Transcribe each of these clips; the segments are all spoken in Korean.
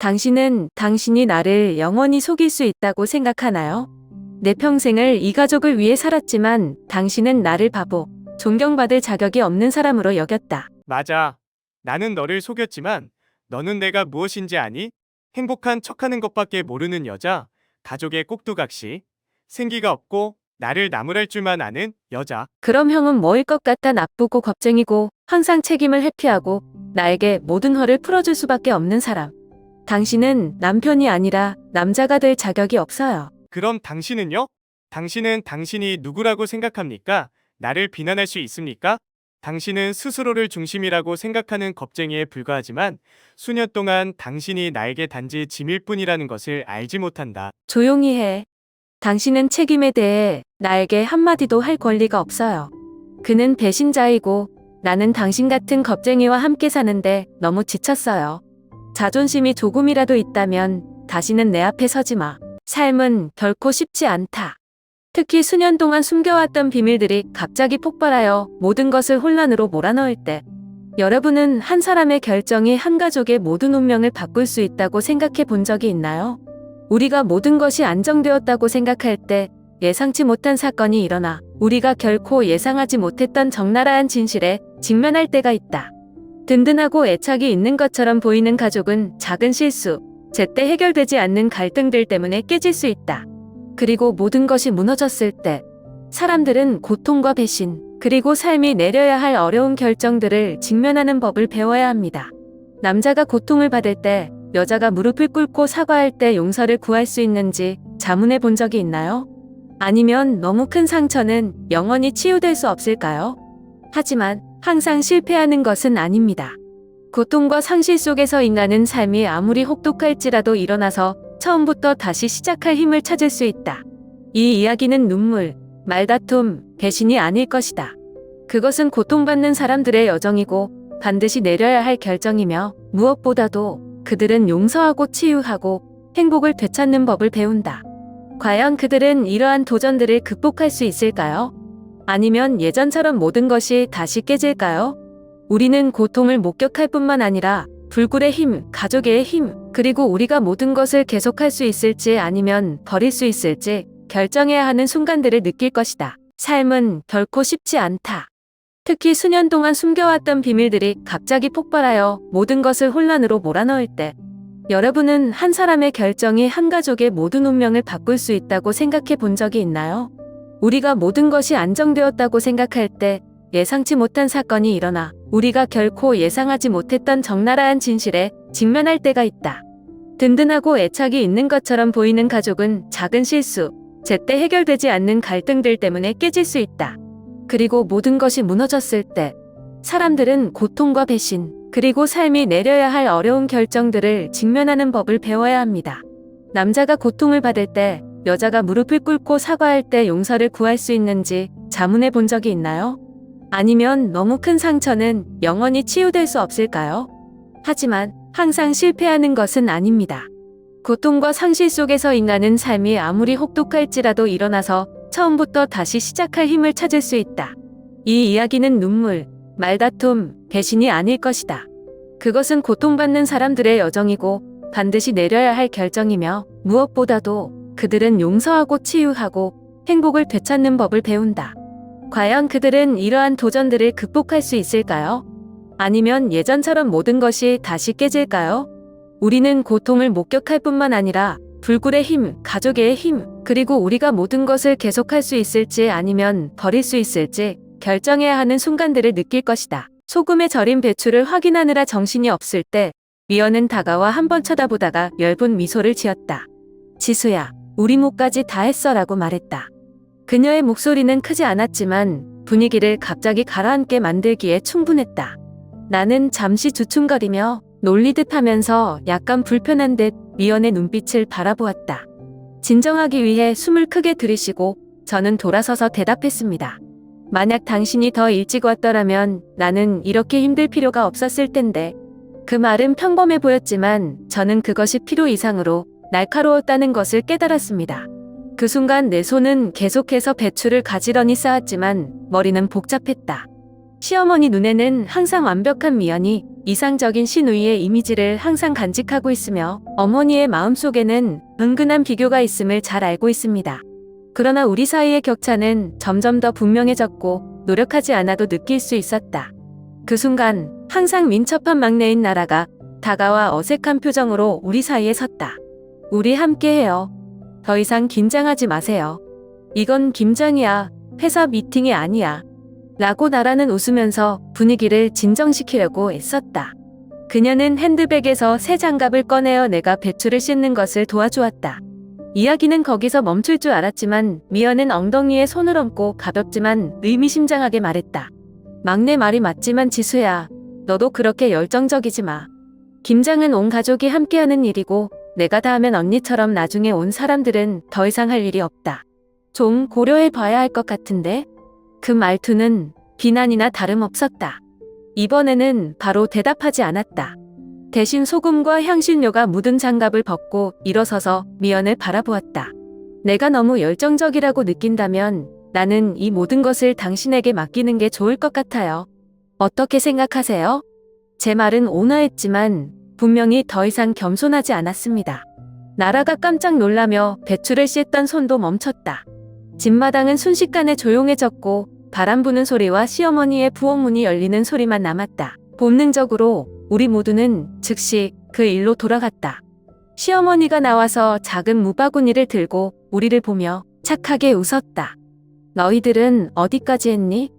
당신은 당신이 나를 영원히 속일 수 있다고 생각하나요? 내 평생을 이 가족을 위해 살았지만 당신은 나를 바보, 존경받을 자격이 없는 사람으로 여겼다. 맞아. 나는 너를 속였지만 너는 내가 무엇인지 아니? 행복한 척하는 것밖에 모르는 여자, 가족의 꼭두각시, 생기가 없고 나를 나무랄 줄만 아는 여자. 그럼 형은 뭐일 것 같아? 나쁘고 겁쟁이고 항상 책임을 회피하고 나에게 모든 허를 풀어줄 수밖에 없는 사람. 당신은 남편이 아니라 남자가 될 자격이 없어요. 그럼 당신은요? 당신은 당신이 누구라고 생각합니까? 나를 비난할 수 있습니까? 당신은 스스로를 중심이라고 생각하는 겁쟁이에 불과하지만 수년 동안 당신이 나에게 단지 짐일 뿐이라는 것을 알지 못한다. 조용히 해. 당신은 책임에 대해 나에게 한마디도 할 권리가 없어요. 그는 배신자이고 나는 당신 같은 겁쟁이와 함께 사는데 너무 지쳤어요. 자존심이 조금이라도 있다면 다시는 내 앞에 서지 마. 삶은 결코 쉽지 않다. 특히 수년 동안 숨겨왔던 비밀들이 갑자기 폭발하여 모든 것을 혼란으로 몰아넣을 때 여러분은 한 사람의 결정이 한 가족의 모든 운명을 바꿀 수 있다고 생각해 본 적이 있나요? 우리가 모든 것이 안정되었다고 생각할 때 예상치 못한 사건이 일어나 우리가 결코 예상하지 못했던 적나라한 진실에 직면할 때가 있다. 든든하고 애착이 있는 것처럼 보이는 가족은 작은 실수, 제때 해결되지 않는 갈등들 때문에 깨질 수 있다. 그리고 모든 것이 무너졌을 때 사람들은 고통과 배신, 그리고 삶이 내려야 할 어려운 결정들을 직면하는 법을 배워야 합니다. 남자가 고통을 받을 때 여자가 무릎을 꿇고 사과할 때 용서를 구할 수 있는지 자문해 본 적이 있나요? 아니면 너무 큰 상처는 영원히 치유될 수 없을까요? 하지만 항상 실패하는 것은 아닙니다. 고통과 상실 속에서 인간은 삶이 아무리 혹독할지라도 일어나서 처음부터 다시 시작할 힘을 찾을 수 있다. 이 이야기는 눈물, 말다툼, 배신이 아닐 것이다. 그것은 고통받는 사람들의 여정이고 반드시 내려야 할 결정이며 무엇보다도 그들은 용서하고 치유하고 행복을 되찾는 법을 배운다. 과연 그들은 이러한 도전들을 극복할 수 있을까요? 아니면 예전처럼 모든 것이 다시 깨질까요? 우리는 고통을 목격할 뿐만 아니라 불굴의 힘, 가족의 힘, 그리고 우리가 모든 것을 계속할 수 있을지 아니면 버릴 수 있을지 결정해야 하는 순간들을 느낄 것이다. 삶은 결코 쉽지 않다. 특히 수년 동안 숨겨왔던 비밀들이 갑자기 폭발하여 모든 것을 혼란으로 몰아넣을 때 여러분은 한 사람의 결정이 한 가족의 모든 운명을 바꿀 수 있다고 생각해 본 적이 있나요? 우리가 모든 것이 안정되었다고 생각할 때 예상치 못한 사건이 일어나 우리가 결코 예상하지 못했던 적나라한 진실에 직면할 때가 있다. 든든하고 애착이 있는 것처럼 보이는 가족은 작은 실수, 제때 해결되지 않는 갈등들 때문에 깨질 수 있다. 그리고 모든 것이 무너졌을 때 사람들은 고통과 배신, 그리고 삶이 내려야 할 어려운 결정들을 직면하는 법을 배워야 합니다. 남자가 고통을 받을 때 여자가 무릎을 꿇고 사과할 때 용서를 구할 수 있는지 자문해 본 적이 있나요? 아니면 너무 큰 상처는 영원히 치유될 수 없을까요? 하지만 항상 실패하는 것은 아닙니다. 고통과 상실 속에서 인간은 삶이 아무리 혹독할지라도 일어나서 처음부터 다시 시작할 힘을 찾을 수 있다. 이 이야기는 눈물, 말다툼, 배신이 아닐 것이다. 그것은 고통받는 사람들의 여정이고 반드시 내려야 할 결정이며 무엇보다도 그들은 용서하고 치유하고 행복을 되찾는 법을 배운다. 과연 그들은 이러한 도전들을 극복할 수 있을까요? 아니면 예전처럼 모든 것이 다시 깨질까요? 우리는 고통을 목격할 뿐만 아니라 불굴의 힘, 가족의 힘, 그리고 우리가 모든 것을 계속할 수 있을지 아니면 버릴 수 있을지 결정해야 하는 순간들을 느낄 것이다. 소금에 절인 배추를 확인하느라 정신이 없을 때 미연은 다가와 한 번 쳐다보다가 엷은 미소를 지었다. 지수야, 우리 몫까지 다 했어라고 말했다. 그녀의 목소리는 크지 않았지만 분위기를 갑자기 가라앉게 만들기에 충분했다. 나는 잠시 주춤거리며 놀리듯 하면서 약간 불편한 듯 미연의 눈빛을 바라보았다. 진정하기 위해 숨을 크게 들이쉬고 저는 돌아서서 대답했습니다. 만약 당신이 더 일찍 왔더라면 나는 이렇게 힘들 필요가 없었을 텐데. 그 말은 평범해 보였지만 저는 그것이 필요 이상으로 날카로웠다는 것을 깨달았습니다. 그 순간 내 손은 계속해서 배추를 가지런히 쌓았지만 머리는 복잡했다. 시어머니 눈에는 항상 완벽한 미연이, 이상적인 시누이의 이미지를 항상 간직하고 있으며 어머니의 마음속에는 은근한 비교가 있음을 잘 알고 있습니다. 그러나 우리 사이의 격차는 점점 더 분명해졌고 노력하지 않아도 느낄 수 있었다. 그 순간 항상 민첩한 막내인 나라가 다가와 어색한 표정으로 우리 사이에 섰다. 우리 함께해요. 더 이상 긴장하지 마세요. 이건 김장이야. 회사 미팅이 아니야. 라고 나라는 웃으면서 분위기를 진정시키려고 애썼다. 그녀는 핸드백에서 새 장갑을 꺼내어 내가 배추를 씻는 것을 도와주었다. 이야기는 거기서 멈출 줄 알았지만 미연은 엉덩이에 손을 얹고 가볍지만 의미심장하게 말했다. 막내 말이 맞지만 지수야, 너도 그렇게 열정적이지 마. 김장은 온 가족이 함께하는 일이고 내가 다 하면 언니처럼 나중에 온 사람들은 더 이상 할 일이 없다. 좀 고려해 봐야 할 것 같은데? 그 말투는 비난이나 다름없었다. 이번에는 바로 대답하지 않았다. 대신 소금과 향신료가 묻은 장갑을 벗고 일어서서 미연을 바라보았다. 내가 너무 열정적이라고 느낀다면 나는 이 모든 것을 당신에게 맡기는 게 좋을 것 같아요. 어떻게 생각하세요? 제 말은 온화했지만 분명히 더 이상 겸손하지 않았습니다. 나라가 깜짝 놀라며 배추를 씻던 손도 멈췄다. 집마당은 순식간에 조용해졌고 바람 부는 소리와 시어머니의 부엌문이 열리는 소리만 남았다. 본능적으로 우리 모두는 즉시 그 일로 돌아갔다. 시어머니가 나와서 작은 무바구니를 들고 우리를 보며 착하게 웃었다. 너희들은 어디까지 했니?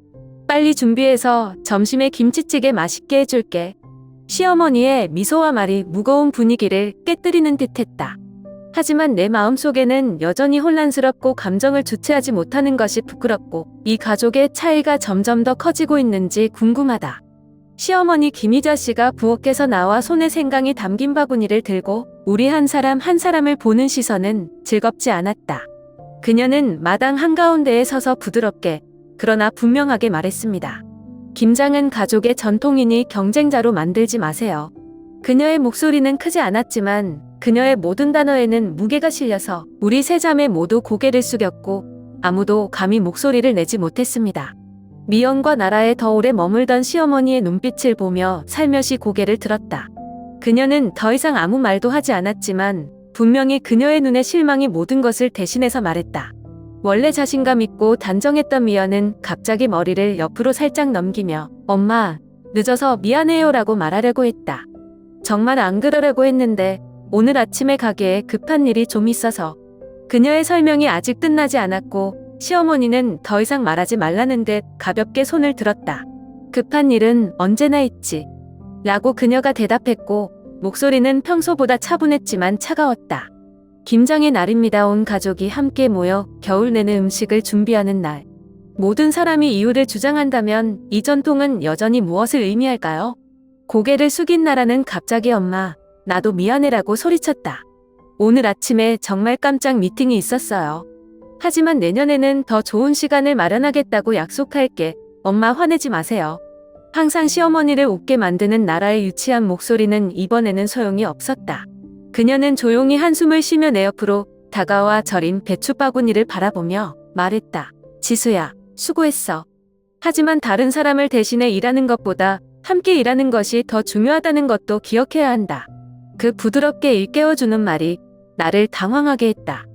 빨리 준비해서 점심에 김치찌개 맛있게 해줄게. 시어머니의 미소와 말이 무거운 분위기를 깨뜨리는 듯했다. 하지만 내 마음속에는 여전히 혼란스럽고 감정을 주체하지 못하는 것이 부끄럽고 이 가족의 차이가 점점 더 커지고 있는지 궁금하다. 시어머니 김희자 씨가 부엌에서 나와 손에 생강이 담긴 바구니를 들고 우리 한 사람 한 사람을 보는 시선은 즐겁지 않았다. 그녀는 마당 한가운데에 서서 부드럽게 그러나 분명하게 말했습니다. 김장은 가족의 전통이니 경쟁자로 만들지 마세요. 그녀의 목소리는 크지 않았지만 그녀의 모든 단어에는 무게가 실려서 우리 세 자매 모두 고개를 숙였고 아무도 감히 목소리를 내지 못했습니다. 미연과 나라에 더 오래 머물던 시어머니의 눈빛을 보며 살며시 고개를 들었다. 그녀는 더 이상 아무 말도 하지 않았지만 분명히 그녀의 눈에 실망이 모든 것을 대신해서 말했다. 원래 자신감 있고 단정했던 미연은 갑자기 머리를 옆으로 살짝 넘기며 엄마, 늦어서 미안해요라고 말하려고 했다. 정말 안 그러려고 했는데 오늘 아침에 가게에 급한 일이 좀 있어서. 그녀의 설명이 아직 끝나지 않았고 시어머니는 더 이상 말하지 말라는 듯 가볍게 손을 들었다. 급한 일은 언제나 있지. 라고 그녀가 대답했고 목소리는 평소보다 차분했지만 차가웠다. 김장의 날입니다. 온 가족이 함께 모여 겨울 내내 음식을 준비하는 날. 모든 사람이 이유를 주장한다면 이 전통은 여전히 무엇을 의미할까요? 고개를 숙인 나라는 갑자기 엄마, 나도 미안해라고 소리쳤다. 오늘 아침에 정말 깜짝 미팅이 있었어요. 하지만 내년에는 더 좋은 시간을 마련하겠다고 약속할게. 엄마 화내지 마세요. 항상 시어머니를 웃게 만드는 나라의 유치한 목소리는 이번에는 소용이 없었다. 그녀는 조용히 한숨을 쉬며 내 옆으로 다가와 절인 배추 바구니를 바라보며 말했다. 지수야, 수고했어. 하지만 다른 사람을 대신해 일하는 것보다 함께 일하는 것이 더 중요하다는 것도 기억해야 한다. 그 부드럽게 일깨워주는 말이 나를 당황하게 했다.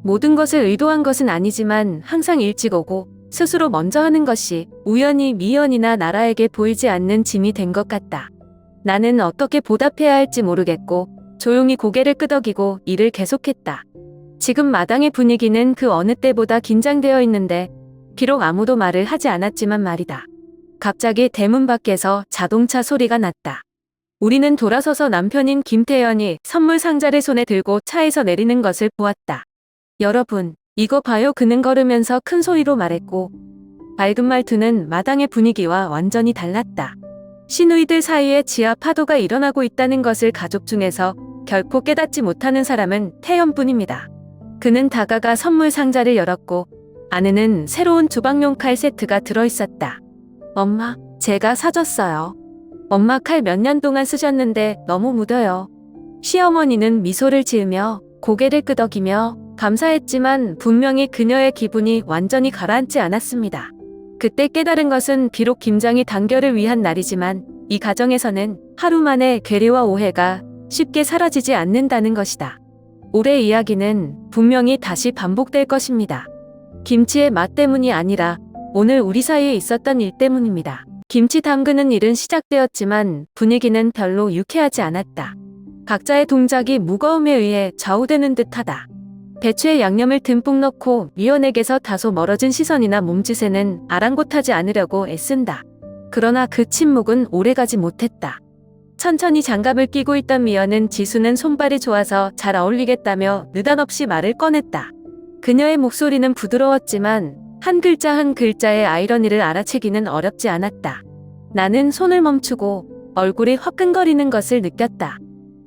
모든 것을 의도한 것은 아니지만 항상 일찍 오고 스스로 먼저 하는 것이 우연히 미연이나 나라에게 보이지 않는 짐이 된 것 같다. 나는 어떻게 보답해야 할지 모르겠고 조용히 고개를 끄덕이고 일을 계속했다. 지금 마당의 분위기는 그 어느 때보다 긴장되어 있는데 비록 아무도 말을 하지 않았지만 말이다. 갑자기 대문 밖에서 자동차 소리가 났다. 우리는 돌아서서 남편인 김태연이 선물 상자를 손에 들고 차에서 내리는 것을 보았다. 여러분, 이거 봐요. 그는 걸으면서 큰 소리로 말했고 밝은 말투는 마당의 분위기와 완전히 달랐다. 시누이들 사이에 지하 파도가 일어나고 있다는 것을 가족 중에서 결코 깨닫지 못하는 사람은 태연뿐입니다. 그는 다가가 선물 상자를 열었고 안에는 새로운 주방용 칼 세트가 들어있었다. 엄마, 제가 사줬어요. 엄마 칼 몇 년 동안 쓰셨는데 너무 묻어요. 시어머니는 미소를 지으며 고개를 끄덕이며 감사했지만 분명히 그녀의 기분이 완전히 가라앉지 않았습니다. 그때 깨달은 것은 비록 김장이 단결을 위한 날이지만 이 가정에서는 하루 만에 괴리와 오해가 쉽게 사라지지 않는다는 것이다. 올해 이야기는 분명히 다시 반복될 것입니다. 김치의 맛 때문이 아니라 오늘 우리 사이에 있었던 일 때문입니다. 김치 담그는 일은 시작되었지만 분위기는 별로 유쾌하지 않았다. 각자의 동작이 무거움에 의해 좌우되는 듯하다. 배추에 양념을 듬뿍 넣고 미연에게서 다소 멀어진 시선이나 몸짓에는 아랑곳하지 않으려고 애쓴다. 그러나 그 침묵은 오래가지 못했다. 천천히 장갑을 끼고 있던 미연은 지수는 손발이 좋아서 잘 어울리겠다며 느닷없이 말을 꺼냈다. 그녀의 목소리는 부드러웠지만 한 글자 한 글자의 아이러니를 알아채기는 어렵지 않았다. 나는 손을 멈추고 얼굴이 화끈거리는 것을 느꼈다.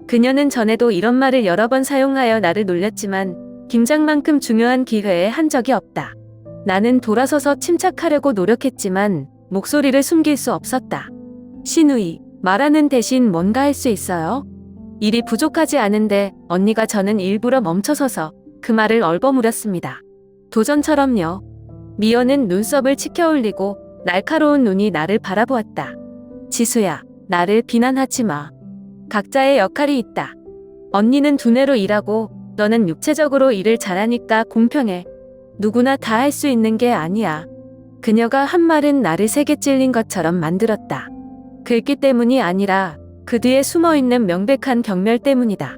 그녀는 전에도 이런 말을 여러 번 사용하여 나를 놀렸지만 김장만큼 중요한 기회에 한 적이 없다. 나는 돌아서서 침착하려고 노력했지만 목소리를 숨길 수 없었다. 신우이, 말하는 대신 뭔가 할 수 있어요? 일이 부족하지 않은데 언니가 저는 일부러 멈춰서서 그 말을 얼버무렸습니다. 도전처럼요. 미연은 눈썹을 치켜 올리고 날카로운 눈이 나를 바라보았다. 지수야, 나를 비난하지 마. 각자의 역할이 있다. 언니는 두뇌로 일하고 너는 육체적으로 일을 잘하니까 공평해. 누구나 다 할 수 있는 게 아니야. 그녀가 한 말은 나를 세게 찔린 것처럼 만들었다. 글귀 때문이 아니라 그 뒤에 숨어있는 명백한 경멸 때문이다.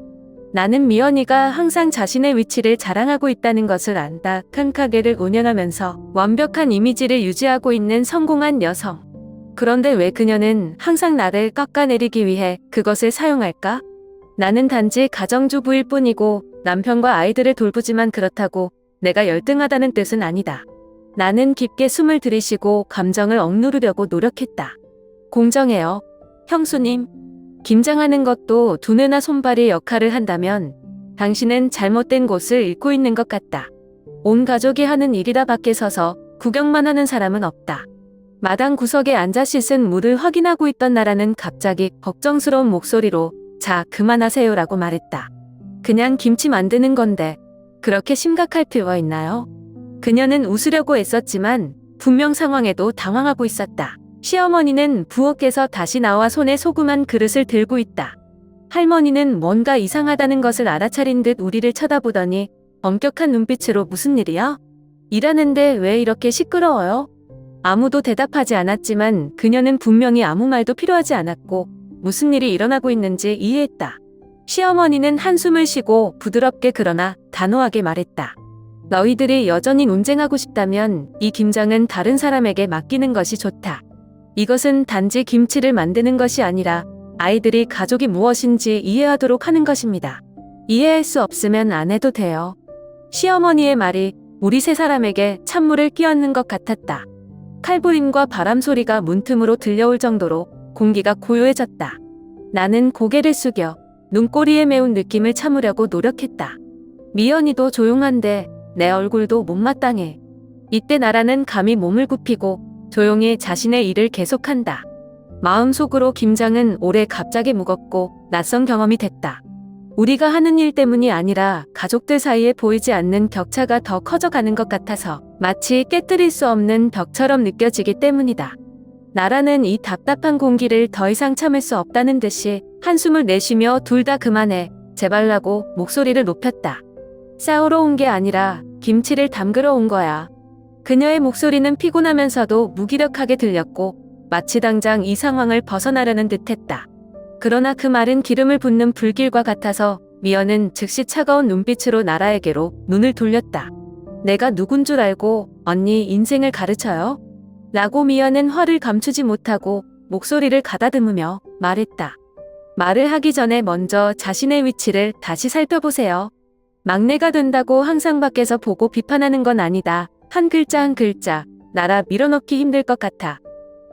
나는 미연이가 항상 자신의 위치를 자랑하고 있다는 것을 안다. 큰 가게를 운영하면서 완벽한 이미지를 유지하고 있는 성공한 여성. 그런데 왜 그녀는 항상 나를 깎아내리기 위해 그것을 사용할까? 나는 단지 가정주부일 뿐이고 남편과 아이들을 돌보지만 그렇다고 내가 열등하다는 뜻은 아니다. 나는 깊게 숨을 들이쉬고 감정을 억누르려고 노력했다. 공정해요. 형수님. 김장하는 것도 두뇌나 손발이 역할을 한다면 당신은 잘못된 곳을 잃고 있는 것 같다. 온 가족이 하는 일이라 밖에 서서 구경만 하는 사람은 없다. 마당 구석에 앉아 씻은 물을 확인하고 있던 나라는 갑자기 걱정스러운 목소리로 자, 그만하세요라고 말했다. 그냥 김치 만드는 건데 그렇게 심각할 필요가 있나요? 그녀는 웃으려고 애썼지만 분명 상황에도 당황하고 있었다. 시어머니는 부엌에서 다시 나와 손에 소금한 그릇을 들고 있다. 할머니는 뭔가 이상하다는 것을 알아차린 듯 우리를 쳐다보더니 엄격한 눈빛으로 무슨 일이야? 일하는데 왜 이렇게 시끄러워요? 아무도 대답하지 않았지만 그녀는 분명히 아무 말도 필요하지 않았고 무슨 일이 일어나고 있는지 이해했다. 시어머니는 한숨을 쉬고 부드럽게 그러나 단호하게 말했다. 너희들이 여전히 논쟁하고 싶다면 이 김장은 다른 사람에게 맡기는 것이 좋다. 이것은 단지 김치를 만드는 것이 아니라 아이들이 가족이 무엇인지 이해하도록 하는 것입니다. 이해할 수 없으면 안 해도 돼요. 시어머니의 말이 우리 세 사람에게 찬물을 끼얹는 것 같았다. 칼부림과 바람 소리가 문틈으로 들려올 정도로 공기가 고요해졌다. 나는 고개를 숙여 눈꼬리에 매운 느낌을 참으려고 노력했다. 미연이도 조용한데 내 얼굴도 못마땅해. 이때 나라는 감히 몸을 굽히고 조용히 자신의 일을 계속한다. 마음속으로 김장은 올해 갑자기 무겁고 낯선 경험이 됐다. 우리가 하는 일 때문이 아니라 가족들 사이에 보이지 않는 격차가 더 커져가는 것 같아서 마치 깨뜨릴 수 없는 벽처럼 느껴지기 때문이다. 나라는 이 답답한 공기를 더 이상 참을 수 없다는 듯이 한숨을 내쉬며 둘 다 그만해, 제발라고 목소리를 높였다. 싸우러 온 게 아니라 김치를 담그러 온 거야. 그녀의 목소리는 피곤하면서도 무기력하게 들렸고 마치 당장 이 상황을 벗어나려는 듯했다. 그러나 그 말은 기름을 붓는 불길과 같아서 미연은 즉시 차가운 눈빛으로 나라에게로 눈을 돌렸다. 내가 누군 줄 알고 언니 인생을 가르쳐요? 라고 미연은 화를 감추지 못하고 목소리를 가다듬으며 말했다. 말을 하기 전에 먼저 자신의 위치를 다시 살펴보세요. 막내가 된다고 항상 밖에서 보고 비판하는 건 아니다. 한 글자 한 글자, 나라 밀어넣기 힘들 것 같아.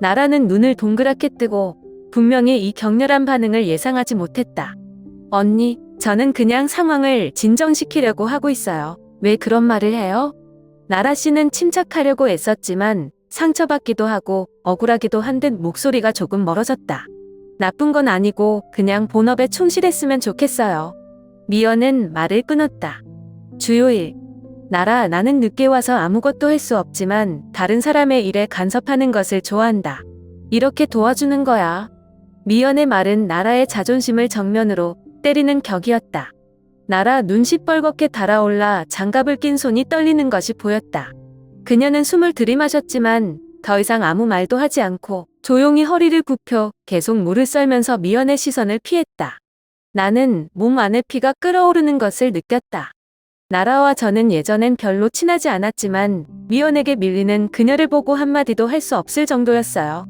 나라는 눈을 동그랗게 뜨고 분명히 이 격렬한 반응을 예상하지 못했다. 언니, 저는 그냥 상황을 진정시키려고 하고 있어요. 왜 그런 말을 해요? 나라 씨는 침착하려고 애썼지만 상처받기도 하고 억울하기도 한 듯 목소리가 조금 멀어졌다. 나쁜 건 아니고 그냥 본업에 충실했으면 좋겠어요. 미연은 말을 끊었다. 주요일. 나라, 나는 늦게 와서 아무것도 할 수 없지만 다른 사람의 일에 간섭하는 것을 좋아한다. 이렇게 도와주는 거야. 미연의 말은 나라의 자존심을 정면으로 때리는 격이었다. 나라 눈 시뻘겋게 달아올라 장갑을 낀 손이 떨리는 것이 보였다. 그녀는 숨을 들이마셨지만 더 이상 아무 말도 하지 않고 조용히 허리를 굽혀 계속 물을 썰면서 미연의 시선을 피했다. 나는 몸 안에 피가 끓어오르는 것을 느꼈다. 나라와 저는 예전엔 별로 친하지 않았지만 미연에게 밀리는 그녀를 보고 한마디도 할 수 없을 정도였어요.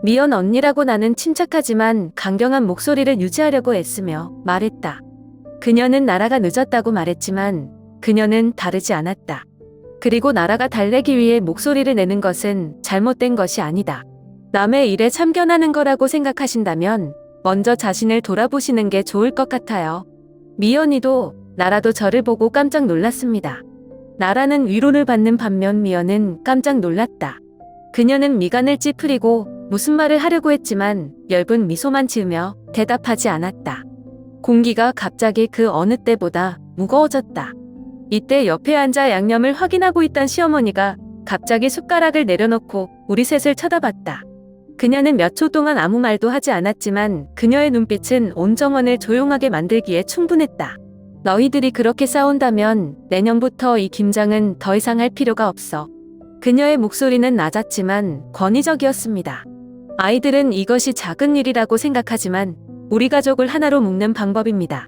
미연 언니라고 나는 침착하지만 강경한 목소리를 유지하려고 애쓰며 말했다. 그녀는 나라가 늦었다고 말했지만 그녀는 다르지 않았다. 그리고 나라가 달래기 위해 목소리를 내는 것은 잘못된 것이 아니다. 남의 일에 참견하는 거라고 생각하신다면 먼저 자신을 돌아보시는 게 좋을 것 같아요. 미연이도 나라도 저를 보고 깜짝 놀랐습니다. 나라는 위로를 받는 반면 미연은 깜짝 놀랐다. 그녀는 미간을 찌푸리고 무슨 말을 하려고 했지만 엷은 미소만 지으며 대답하지 않았다. 공기가 갑자기 그 어느 때보다 무거워졌다. 이때 옆에 앉아 양념을 확인하고 있던 시어머니가 갑자기 숟가락을 내려놓고 우리 셋을 쳐다봤다. 그녀는 몇 초 동안 아무 말도 하지 않았지만 그녀의 눈빛은 온 정원을 조용하게 만들기에 충분했다. 너희들이 그렇게 싸운다면 내년부터 이 김장은 더 이상 할 필요가 없어. 그녀의 목소리는 낮았지만 권위적이었습니다. 아이들은 이것이 작은 일이라고 생각하지만 우리 가족을 하나로 묶는 방법입니다.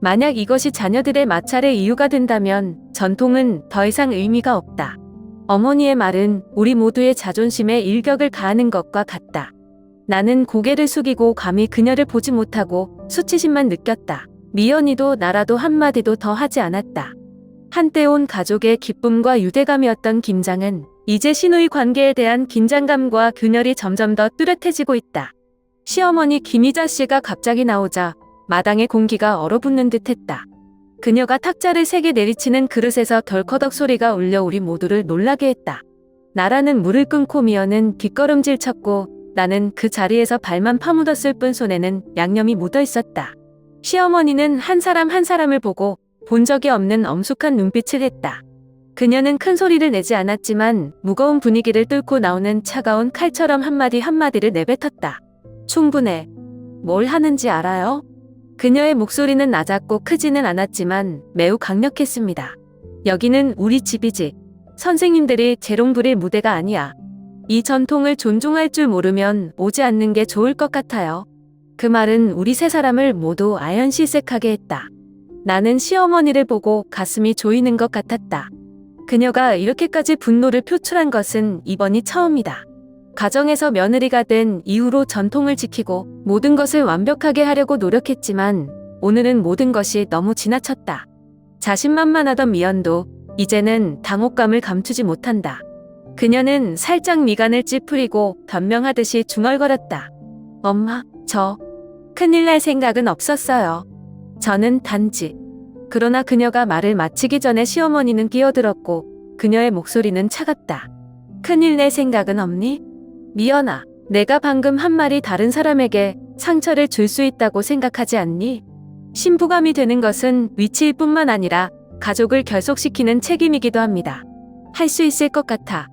만약 이것이 자녀들의 마찰의 이유가 된다면 전통은 더 이상 의미가 없다. 어머니의 말은 우리 모두의 자존심에 일격을 가하는 것과 같다. 나는 고개를 숙이고 감히 그녀를 보지 못하고 수치심만 느꼈다. 미연이도 나라도 한마디도 더 하지 않았다. 한때 온 가족의 기쁨과 유대감이었던 김장은 이제 시누이 관계에 대한 긴장감과 균열이 점점 더 뚜렷해지고 있다. 시어머니 김희자 씨가 갑자기 나오자 마당의 공기가 얼어붙는 듯했다. 그녀가 탁자를 세게 내리치는 그릇에서 덜커덕 소리가 울려 우리 모두를 놀라게 했다. 나라는 물을 끊고 미연은 뒷걸음질 쳤고 나는 그 자리에서 발만 파묻었을 뿐 손에는 양념이 묻어 있었다. 시어머니는 한 사람 한 사람을 보고 본 적이 없는 엄숙한 눈빛을 했다. 그녀는 큰 소리를 내지 않았지만 무거운 분위기를 뚫고 나오는 차가운 칼처럼 한마디 한마디를 내뱉었다. 충분해. 뭘 하는지 알아요? 그녀의 목소리는 낮았고 크지는 않았지만 매우 강력했습니다. 여기는 우리 집이지. 선생님들이 재롱 부릴 무대가 아니야. 이 전통을 존중할 줄 모르면 오지 않는 게 좋을 것 같아요. 그 말은 우리 세 사람을 모두 아연실색하게 했다. 나는 시어머니를 보고 가슴이 조이는 것 같았다. 그녀가 이렇게까지 분노를 표출한 것은 이번이 처음이다. 가정에서 며느리가 된 이후로 전통을 지키고 모든 것을 완벽하게 하려고 노력했지만 오늘은 모든 것이 너무 지나쳤다. 자신만만하던 미연도 이제는 당혹감을 감추지 못한다. 그녀는 살짝 미간을 찌푸리고 변명하듯이 중얼거렸다. 엄마, 저 큰일 날 생각은 없었어요. 저는 단지. 그러나 그녀가 말을 마치기 전에 시어머니는 끼어들었고 그녀의 목소리는 차갑다. 큰일 낼 생각은 없니? 미연아, 내가 방금 한 말이 다른 사람에게 상처를 줄 수 있다고 생각하지 않니? 신부감이 되는 것은 위치일 뿐만 아니라 가족을 결속시키는 책임이기도 합니다. 할 수 있을 것 같아.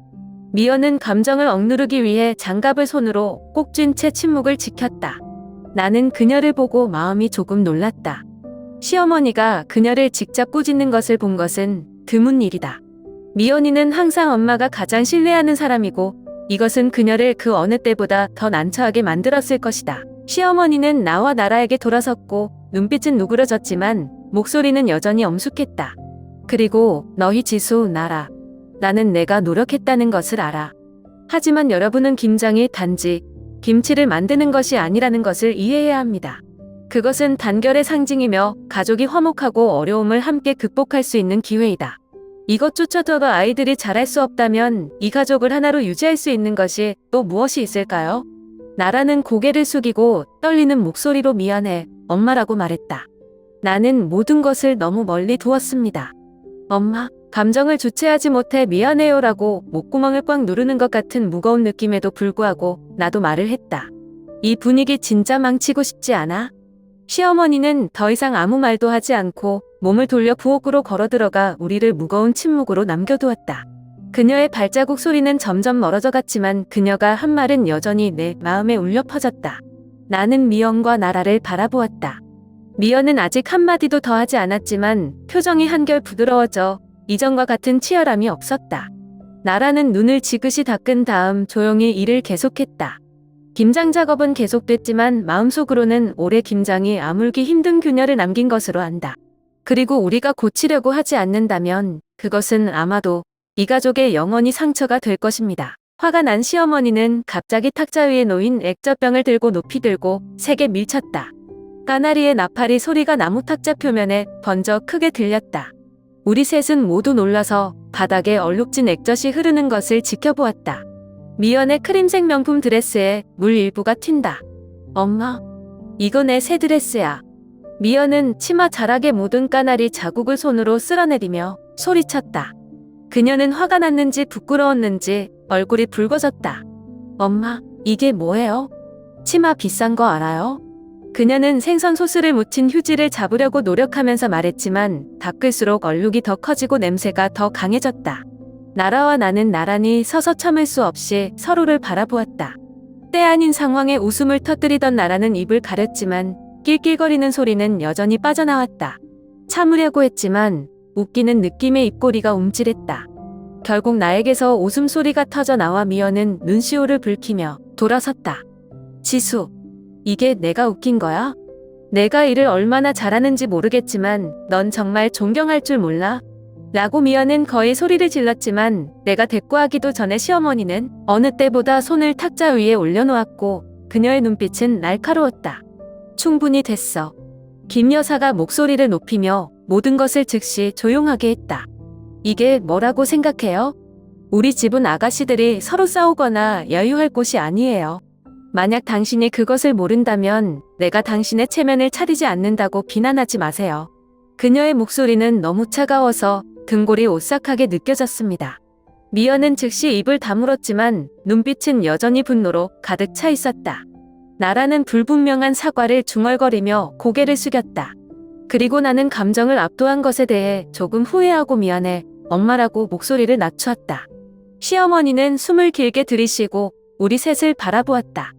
미연은 감정을 억누르기 위해 장갑을 손으로 꼭 쥔 채 침묵을 지켰다. 나는 그녀를 보고 마음이 조금 놀랐다. 시어머니가 그녀를 직접 꾸짖는 것을 본 것은 드문 일이다. 미연이는 항상 엄마가 가장 신뢰하는 사람이고 이것은 그녀를 그 어느 때보다 더 난처하게 만들었을 것이다. 시어머니는 나와 나라에게 돌아섰고 눈빛은 누그러졌지만 목소리는 여전히 엄숙했다. 그리고 너희 지수 나라. 나는 내가 노력했다는 것을 알아. 하지만 여러분은 김장이 단지 김치를 만드는 것이 아니라는 것을 이해해야 합니다. 그것은 단결의 상징이며 가족이 화목하고 어려움을 함께 극복할 수 있는 기회이다. 이것조차도 아이들이 잘할 수 없다면 이 가족을 하나로 유지할 수 있는 것이 또 무엇이 있을까요? 나라는 고개를 숙이고 떨리는 목소리로 미안해, 엄마라고 말했다. 나는 모든 것을 너무 멀리 두었습니다. 엄마, 감정을 주체하지 못해 미안해요라고 목구멍을 꽉 누르는 것 같은 무거운 느낌에도 불구하고 나도 말을 했다. 이 분위기 진짜 망치고 싶지 않아? 시어머니는 더 이상 아무 말도 하지 않고 몸을 돌려 부엌으로 걸어들어가 우리를 무거운 침묵으로 남겨두었다. 그녀의 발자국 소리는 점점 멀어져 갔지만 그녀가 한 말은 여전히 내 마음에 울려 퍼졌다. 나는 미연과 나라를 바라보았다. 미연은 아직 한마디도 더 하지 않았지만 표정이 한결 부드러워져 이전과 같은 치열함이 없었다. 나라는 눈을 지그시 닦은 다음 조용히 일을 계속했다. 김장 작업은 계속됐지만 마음속으로는 올해 김장이 아물기 힘든 균열을 남긴 것으로 안다. 그리고 우리가 고치려고 하지 않는다면 그것은 아마도 이 가족의 영원히 상처가 될 것입니다. 화가 난 시어머니는 갑자기 탁자 위에 놓인 액젓병을 들고 높이 들고 세게 밀쳤다. 까나리의 나팔이 소리가 나무 탁자 표면에 번져 크게 들렸다. 우리 셋은 모두 놀라서 바닥에 얼룩진 액젓이 흐르는 것을 지켜보았다. 미연의 크림색 명품 드레스에 물 일부가 튄다. 엄마, 이거 내 새 드레스야. 미연은 치마 자락에 묻은 까나리 자국을 손으로 쓸어내리며 소리쳤다. 그녀는 화가 났는지 부끄러웠는지 얼굴이 붉어졌다. 엄마, 이게 뭐예요? 치마 비싼 거 알아요? 그녀는 생선 소스를 묻힌 휴지를 잡으려고 노력하면서 말했지만 닦을수록 얼룩이 더 커지고 냄새가 더 강해졌다. 나라와 나는 나란히 서서 참을 수 없이 서로를 바라보았다. 때 아닌 상황에 웃음을 터뜨리던 나라는 입을 가렸지만 낄낄거리는 소리는 여전히 빠져나왔다. 참으려고 했지만 웃기는 느낌의 입꼬리가 움찔했다. 결국 나에게서 웃음소리가 터져 나와 미연은 눈시울을 붉히며 돌아섰다. 지수, 이게 내가 웃긴 거야? 내가 일을 얼마나 잘하는지 모르겠지만 넌 정말 존경할 줄 몰라? 라고 미연은 거의 소리를 질렀지만 내가 대꾸하기도 전에 시어머니는 어느 때보다 손을 탁자 위에 올려놓았고 그녀의 눈빛은 날카로웠다. 충분히 됐어. 김 여사가 목소리를 높이며 모든 것을 즉시 조용하게 했다. 이게 뭐라고 생각해요? 우리 집은 아가씨들이 서로 싸우거나 야유할 곳이 아니에요. 만약 당신이 그것을 모른다면 내가 당신의 체면을 차리지 않는다고 비난하지 마세요. 그녀의 목소리는 너무 차가워서 등골이 오싹하게 느껴졌습니다. 미연은 즉시 입을 다물었지만 눈빛은 여전히 분노로 가득 차 있었다. 나라는 불분명한 사과를 중얼거리며 고개를 숙였다. 그리고 나는 감정을 압도한 것에 대해 조금 후회하고 미안해, 엄마라고 목소리를 낮추었다. 시어머니는 숨을 길게 들이쉬고 우리 셋을 바라보았다.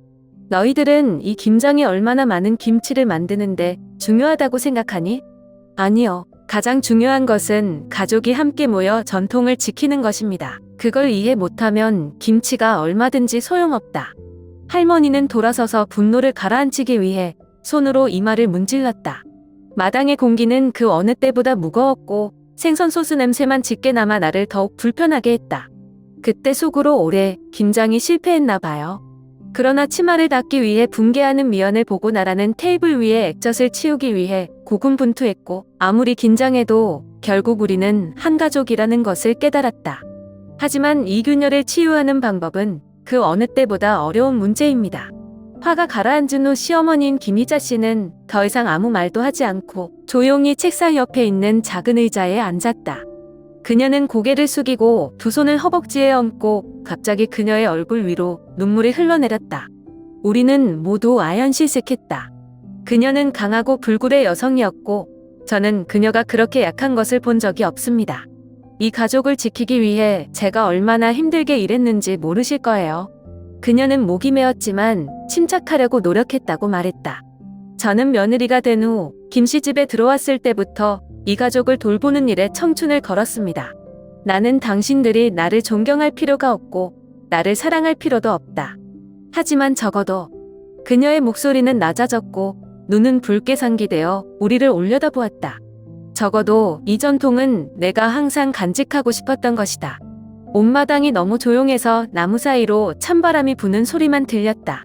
너희들은 이 김장이 얼마나 많은 김치를 만드는데 중요하다고 생각하니? 아니요. 가장 중요한 것은 가족이 함께 모여 전통을 지키는 것입니다. 그걸 이해 못하면 김치가 얼마든지 소용없다. 할머니는 돌아서서 분노를 가라앉히기 위해 손으로 이마를 문질렀다. 마당의 공기는 그 어느 때보다 무거웠고 생선 소스 냄새만 짙게 남아 나를 더욱 불편하게 했다. 그때 속으로 올해 김장이 실패했나 봐요. 그러나 치마를 닦기 위해 붕괴하는 미연을 보고 나라는 테이블 위에 액젓을 치우기 위해 고군분투했고 아무리 긴장해도 결국 우리는 한 가족이라는 것을 깨달았다. 하지만 이 균열을 치유하는 방법은 그 어느 때보다 어려운 문제입니다. 화가 가라앉은 후 시어머니인 김희자 씨는 더 이상 아무 말도 하지 않고 조용히 책상 옆에 있는 작은 의자에 앉았다. 그녀는 고개를 숙이고 두 손을 허벅지에 얹고 갑자기 그녀의 얼굴 위로 눈물이 흘러내렸다. 우리는 모두 아연실색했다. 그녀는 강하고 불굴의 여성이었고 저는 그녀가 그렇게 약한 것을 본 적이 없습니다. 이 가족을 지키기 위해 제가 얼마나 힘들게 일했는지 모르실 거예요. 그녀는 목이 메었지만 침착하려고 노력했다고 말했다. 저는 며느리가 된 후 김씨집에 들어왔을 때부터 이 가족을 돌보는 일에 청춘을 걸었습니다. 나는 당신들이 나를 존경할 필요가 없고 나를 사랑할 필요도 없다. 하지만 적어도 그녀의 목소리는 낮아졌고 눈은 붉게 상기되어 우리를 올려다보았다. 적어도 이 전통은 내가 항상 간직하고 싶었던 것이다. 온마당이 너무 조용해서 나무 사이로 찬바람이 부는 소리만 들렸다.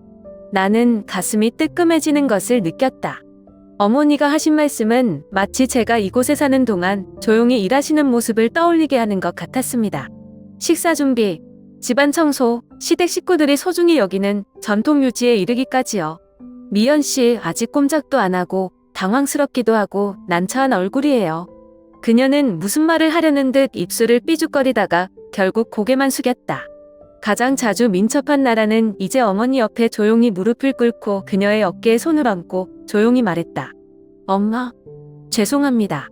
나는 가슴이 뜨끔해지는 것을 느꼈다. 어머니가 하신 말씀은 마치 제가 이곳에 사는 동안 조용히 일하시는 모습을 떠올리게 하는 것 같았습니다. 식사 준비, 집안 청소, 시댁 식구들이 소중히 여기는 전통 유지에 이르기까지요. 미연 씨 아직 꼼짝도 안 하고 당황스럽기도 하고 난처한 얼굴이에요. 그녀는 무슨 말을 하려는 듯 입술을 삐죽거리다가 결국 고개만 숙였다. 가장 자주 민첩한 나라는 이제 어머니 옆에 조용히 무릎을 꿇고 그녀의 어깨에 손을 얹고 조용히 말했다. 엄마, 죄송합니다.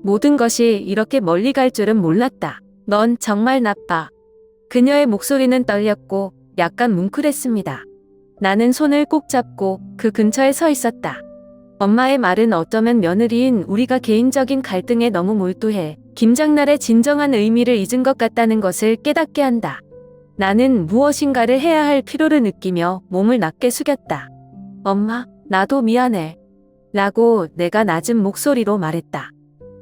모든 것이 이렇게 멀리 갈 줄은 몰랐다. 넌 정말 나빠. 그녀의 목소리는 떨렸고 약간 뭉클했습니다. 나는 손을 꼭 잡고 그 근처에 서 있었다. 엄마의 말은 어쩌면 며느리인 우리가 개인적인 갈등에 너무 몰두해 김장날의 진정한 의미를 잊은 것 같다는 것을 깨닫게 한다. 나는 무엇인가를 해야 할 필요를 느끼며 몸을 낮게 숙였다. 엄마, 나도 미안해. 라고 내가 낮은 목소리로 말했다.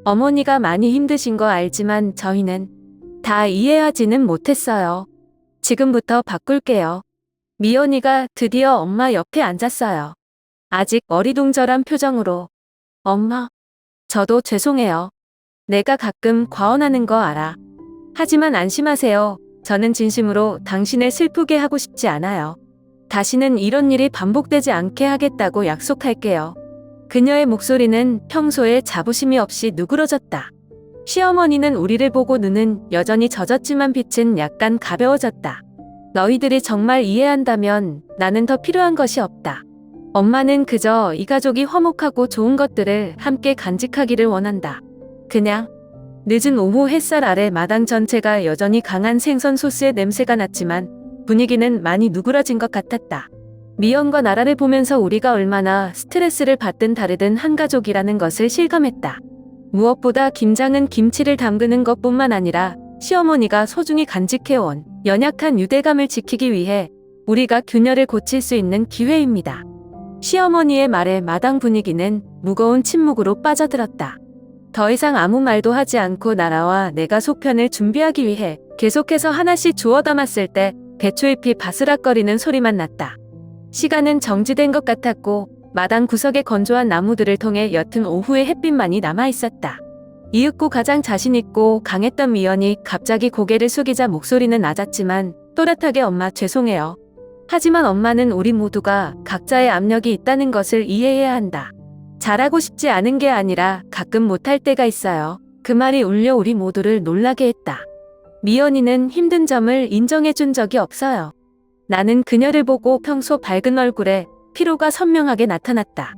어머니가 많이 힘드신 거 알지만 저희는 다 이해하지는 못했어요. 지금부터 바꿀게요. 미연이가 드디어 엄마 옆에 앉았어요. 아직 어리둥절한 표정으로. 엄마, 저도 죄송해요. 내가 가끔 과언하는 거 알아. 하지만 안심하세요. 저는 진심으로 당신을 슬프게 하고 싶지 않아요. 다시는 이런 일이 반복되지 않게 하겠다고 약속할게요. 그녀의 목소리는 평소에 자부심이 없이 누그러졌다. 시어머니는 우리를 보고 눈은 여전히 젖었지만 빛은 약간 가벼워졌다. 너희들이 정말 이해한다면 나는 더 필요한 것이 없다. 엄마는 그저 이 가족이 화목하고 좋은 것들을 함께 간직하기를 원한다. 그냥 늦은 오후 햇살 아래 마당 전체가 여전히 강한 생선 소스의 냄새가 났지만 분위기는 많이 누그러진 것 같았다. 미연과 나라를 보면서 우리가 얼마나 스트레스를 받든 다르든 한 가족이라는 것을 실감했다. 무엇보다 김장은 김치를 담그는 것뿐만 아니라 시어머니가 소중히 간직해온 연약한 유대감을 지키기 위해 우리가 균열을 고칠 수 있는 기회입니다. 시어머니의 말에 마당 분위기는 무거운 침묵으로 빠져들었다. 더 이상 아무 말도 하지 않고 나라와 내가 속편을 준비하기 위해 계속해서 하나씩 주워 담았을 때 배추잎이 바스락거리는 소리만 났다. 시간은 정지된 것 같았고 마당 구석의 건조한 나무들을 통해 옅은 오후의 햇빛만이 남아있었다. 이윽고 가장 자신있고 강했던 미연이 갑자기 고개를 숙이자 목소리는 낮았지만 또렷하게 엄마 죄송해요. 하지만 엄마는 우리 모두가 각자의 압력이 있다는 것을 이해해야 한다. 잘하고 싶지 않은 게 아니라 가끔 못할 때가 있어요. 그 말이 울려 우리 모두를 놀라게 했다. 미연이는 힘든 점을 인정해준 적이 없어요. 나는 그녀를 보고 평소 밝은 얼굴에 피로가 선명하게 나타났다.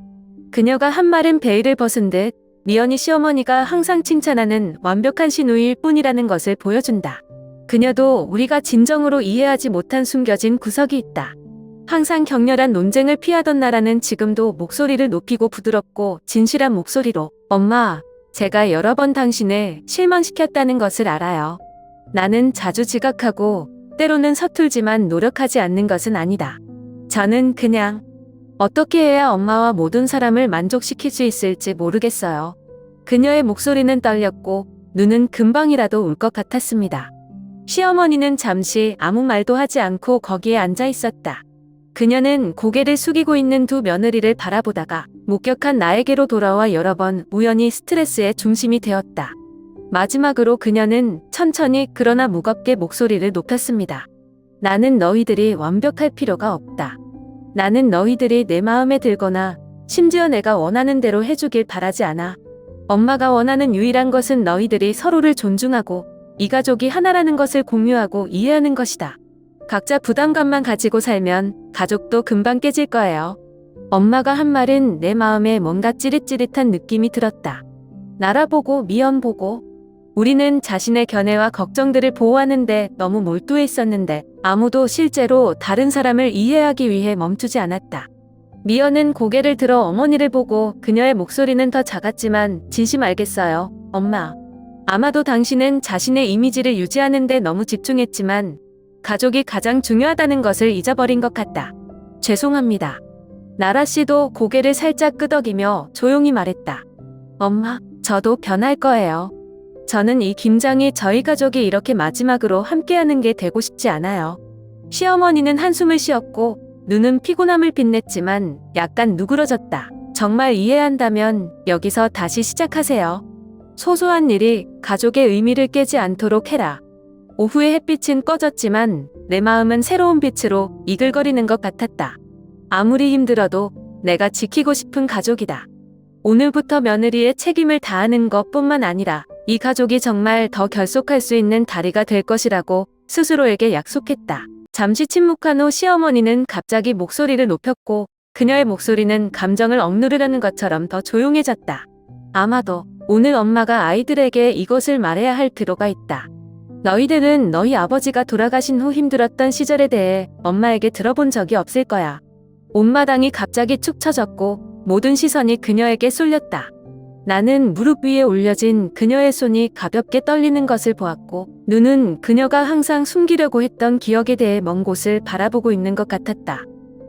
그녀가 한 마른 베일을 벗은 듯 미연이 시어머니가 항상 칭찬하는 완벽한 시누이일 뿐이라는 것을 보여준다. 그녀도 우리가 진정으로 이해하지 못한 숨겨진 구석이 있다. 항상 격렬한 논쟁을 피하던 나라는 지금도 목소리를 높이고 부드럽고 진실한 목소리로 엄마, 제가 여러 번 당신을 실망시켰다는 것을 알아요. 나는 자주 지각하고 때로는 서툴지만 노력하지 않는 것은 아니다. 저는 그냥 어떻게 해야 엄마와 모든 사람을 만족시킬 수 있을지 모르겠어요. 그녀의 목소리는 떨렸고 눈은 금방이라도 울 것 같았습니다. 시어머니는 잠시 아무 말도 하지 않고 거기에 앉아 있었다. 그녀는 고개를 숙이고 있는 두 며느리를 바라보다가 목격한 나에게로 돌아와 여러 번 우연히 스트레스의 중심이 되었다. 마지막으로 그녀는 천천히 그러나 무겁게 목소리를 높였습니다. 나는 너희들이 완벽할 필요가 없다. 나는 너희들이 내 마음에 들거나 심지어 내가 원하는 대로 해주길 바라지 않아. 엄마가 원하는 유일한 것은 너희들이 서로를 존중하고 이 가족이 하나라는 것을 공유하고 이해하는 것이다. 각자 부담감만 가지고 살면 가족도 금방 깨질 거예요. 엄마가 한 말은 내 마음에 뭔가 찌릿찌릿한 느낌이 들었다. 나라 보고 미연 보고 우리는 자신의 견해와 걱정들을 보호하는데 너무 몰두해 있었는데 아무도 실제로 다른 사람을 이해하기 위해 멈추지 않았다. 미연은 고개를 들어 어머니를 보고 그녀의 목소리는 더 작았지만 진심 알겠어요, 엄마. 아마도 당신은 자신의 이미지를 유지하는 데 너무 집중했지만 가족이 가장 중요하다는 것을 잊어버린 것 같다. 죄송합니다. 나라 씨도 고개를 살짝 끄덕이며 조용히 말했다. 엄마, 저도 변할 거예요. 저는 이 김장이 저희 가족이 이렇게 마지막으로 함께하는 게 되고 싶지 않아요. 시어머니는 한숨을 쉬었고 눈은 피곤함을 빛냈지만 약간 누그러졌다. 정말 이해한다면 여기서 다시 시작하세요. 소소한 일이 가족의 의미를 깨지 않도록 해라. 오후의 햇빛은 꺼졌지만 내 마음은 새로운 빛으로 이글거리는 것 같았다. 아무리 힘들어도 내가 지키고 싶은 가족이다. 오늘부터 며느리의 책임을 다하는 것뿐만 아니라 이 가족이 정말 더 결속할 수 있는 다리가 될 것이라고 스스로에게 약속했다. 잠시 침묵한 후 시어머니는 갑자기 목소리를 높였고 그녀의 목소리는 감정을 억누르려는 것처럼 더 조용해졌다. 아마도 오늘 엄마가 아이들에게 이것을 말해야 할 필요가 있다. 너희들은 너희 아버지가 돌아가신 후 힘들었던 시절에 대해 엄마에게 들어본 적이 없을 거야. 온 마당이 갑자기 축 처졌고 모든 시선이 그녀에게 쏠렸다. 나는 무릎 위에 올려진 그녀의 손이 가볍게 떨리는 것을 보았고 눈은 그녀가 항상 숨기려고 했던 기억에 대해 먼 곳을 바라보고 있는 것 같았다.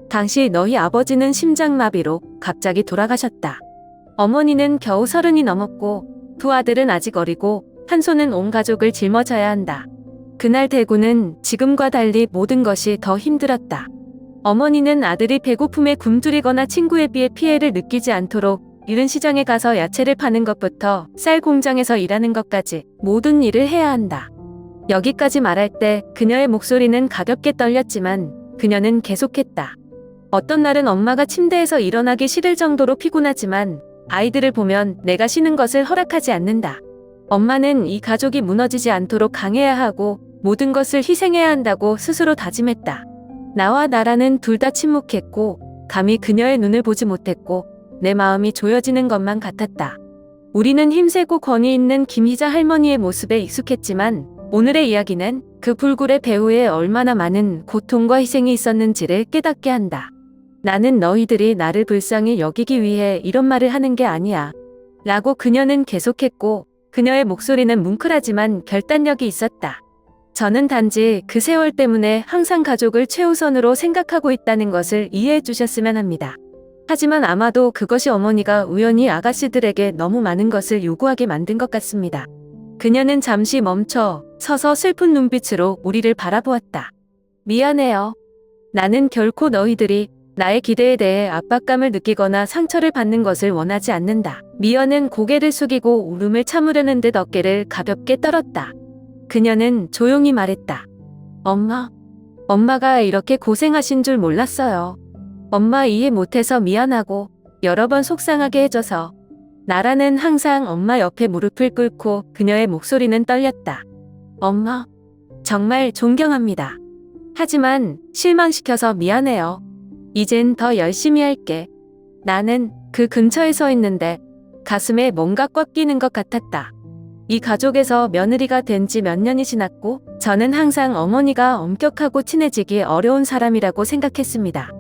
당시 너희 아버지는 심장마비로 갑자기 돌아가셨다. 어머니는 겨우 30이 넘었고 두 아들은 아직 어리고 한 손은 온 가족을 짊어져야 한다. 그날 대구는 지금과 달리 모든 것이 더 힘들었다. 어머니는 아들이 배고픔에 굶주리거나 친구에 비해 피해를 느끼지 않도록 이른 시장에 가서 야채를 파는 것부터 쌀 공장에서 일하는 것까지 모든 일을 해야 한다. 여기까지 말할 때 그녀의 목소리는 가볍게 떨렸지만 그녀는 계속했다. 어떤 날은 엄마가 침대에서 일어나기 싫을 정도로 피곤하지만 아이들을 보면 내가 쉬는 것을 허락하지 않는다. 엄마는 이 가족이 무너지지 않도록 강해야 하고 모든 것을 희생해야 한다고 스스로 다짐했다. 나와 나라는 둘 다 침묵했고 감히 그녀의 눈을 보지 못했고 내 마음이 조여지는 것만 같았다. 우리는 힘세고 권위 있는 김희자 할머니의 모습에 익숙했지만 오늘의 이야기는 그 불굴의 배후에 얼마나 많은 고통과 희생이 있었는지를 깨닫게 한다. 나는 너희들이 나를 불쌍히 여기기 위해 이런 말을 하는 게 아니야. 라고 그녀는 계속했고 그녀의 목소리는 뭉클하지만 결단력이 있었다. 저는 단지 그 세월 때문에 항상 가족을 최우선으로 생각하고 있다는 것을 이해해 주셨으면 합니다. 하지만 아마도 그것이 어머니가 우연히 아가씨들에게 너무 많은 것을 요구하게 만든 것 같습니다. 그녀는 잠시 멈춰 서서 슬픈 눈빛으로 우리를 바라보았다. 미안해요. 나는 결코 너희들이 나의 기대에 대해 압박감을 느끼거나 상처를 받는 것을 원하지 않는다. 미연은 고개를 숙이고 울음을 참으려는 듯 어깨를 가볍게 떨었다. 그녀는 조용히 말했다. 엄마가 이렇게 고생하신 줄 몰랐어요. 엄마 이해 못해서 미안하고 여러 번 속상하게 해줘서. 나라는 항상 엄마 옆에 무릎을 꿇고 그녀의 목소리는 떨렸다. 엄마, 정말 존경합니다. 하지만 실망시켜서 미안해요. 이젠 더 열심히 할게. 나는 그 근처에 서 있는데 가슴에 뭔가 꽉 끼는 것 같았다. 이 가족에서 며느리가 된 지 몇 년이 지났고 저는 항상 어머니가 엄격하고 친해지기 어려운 사람이라고 생각했습니다.